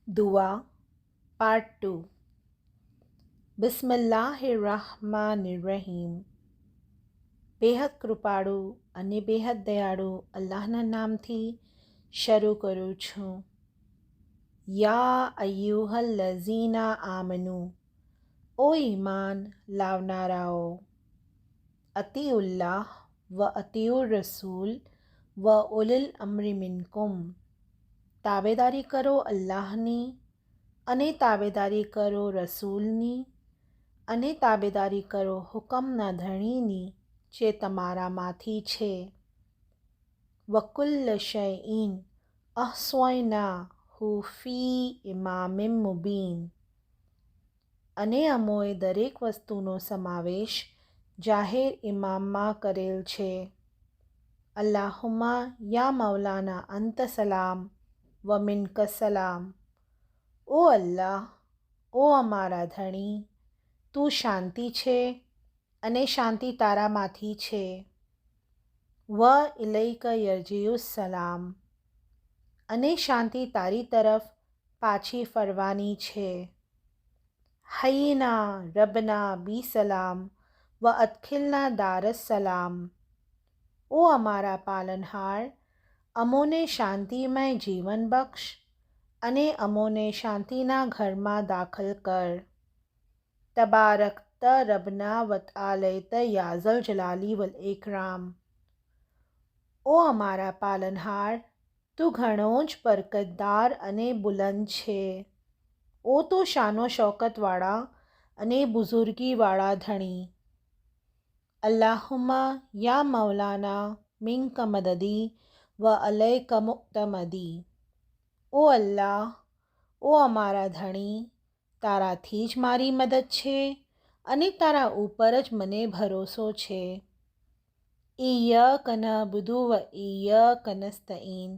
दुआ पार्ट 2। બિસ્મિલ્લાહિર્રહમાનિર્રહીમ। બેહદ કૃપાળુ અને બેહદ દયાળુ અલ્લાહના નામથી શરૂ કરું છું। યા અય્યુહલ્લઝીના આમનુ, ઓ ઈમાન લાવનારાઓ, અતિઉલ્લાહ વ અતિઉર રસૂલ વ ઉલિલ અમ્રી મિનકુમ, તાબેદારી કરો અલ્લાહની અને તાબેદારી કરો રસૂલની અને તાબેદારી કરો હુકમના ધણીની જે તમારામાંથી છે। વકુલ્લ શૈઇન અહ્સયનાહુ ફી ઇમામિમ મુબીન, અને અમોએ દરેક વસ્તુનો સમાવેશ જાહેર ઇમામમાં કરેલ છે। અલ્લાહુમ્મા યા મૌલાના અંત સલામ વ મિન્ક સલામ, ઓ અલ્લાહ, ઓ અમારા ધણી, તું શાંતિ છે અને શાંતિ તારામાંથી છે। વ ઇલૈક યરજીઉસ સલામ, અને શાંતિ તારી તરફ પાછી ફરવાની છે। હૈયિના રબના બી સલામ વ અદખિલના દારસ સલામ, ઓ અમારા પાલનહાર, અમોને શાંતિમય જીવન બક્ષ અને અમોને શાંતિના ઘરમાં દાખલ કર। તબારકત રબના વતઆલૈત યાઝલ જલાલી વલ ઇકરામ, ઓ અમારા પાલનહાર, તું ઘણો જ બરકતદાર અને બુલંદ છે। ઓ તો શાનો શૌકતવાળા અને બુઝુર્ગીવાળા ધણી। અલ્લાહુમ્મા યા મૌલાના મિન્ક મદદી વ અલૈક મુઅતમદી, ઓ અલ્લાહ, ઓ અમારા ધણી, તારાથી જ મારી મદદ છે અને તારા ઉપર જ મને ભરોસો છે। ઇય્યાક નઅબુદુ વ ઇય્યાક નસ્તઈન,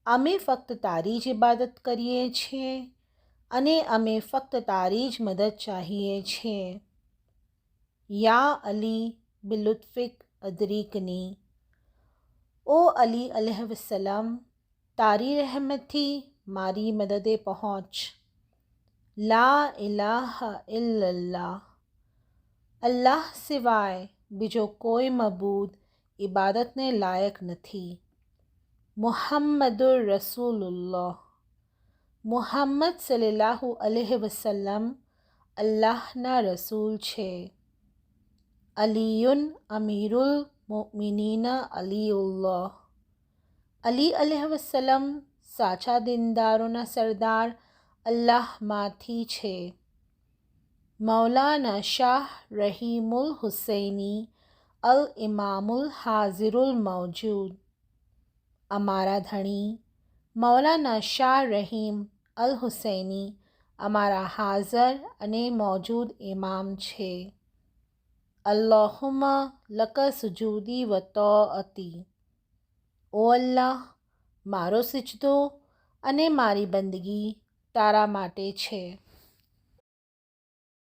અમે ફક્ત તારી જ ઇબાદત કરીએ છીએ અને અમે ફક્ત તારી જ મદદ ચાહીએ છીએ। યા અલી બિલુત્ફિક અદરીકની, ઓ અલી અલૈહિસ્સલામ, તારી રહેમતથી મારી મદદે પહોંચ। લા ઇલાહા ઇલ્લલ્લાહ, અલ્લાહ સિવાય બીજો કોઈ મબૂદ ઇબાદતને લાયક નથી। મુહમ્મદુર રસૂલુલ્લાહ, મુહમ્મદ સલ્લલ્લાહુ અલૈહિ વસલ્લમ અલ્લાહના રસૂલ છે। અલીયુન અમીરુલ મુઅમિનીન અલીઉલ્લાહ, અલી અલૈહિસ્સલામ સાચા દીનદારોના સરદાર અલ્લાહમાંથી છે। મૌલાના શાહ રહીમુલ હુસૈની અલ ઇમામુલ હાઝિરુલ મૌજૂદ, અમારા ધણી મૌલાના શાહ રહીમ અલ હુસૈની અમારા હાઝર અને મૌજૂદ ઇમામ છે। અલ્લાહુમ્મા લક સુજૂદી વ તોઅતી, ઓ અલ્લાહ, મારો સિજદો અને મારી બંદગી તારા માટે છે।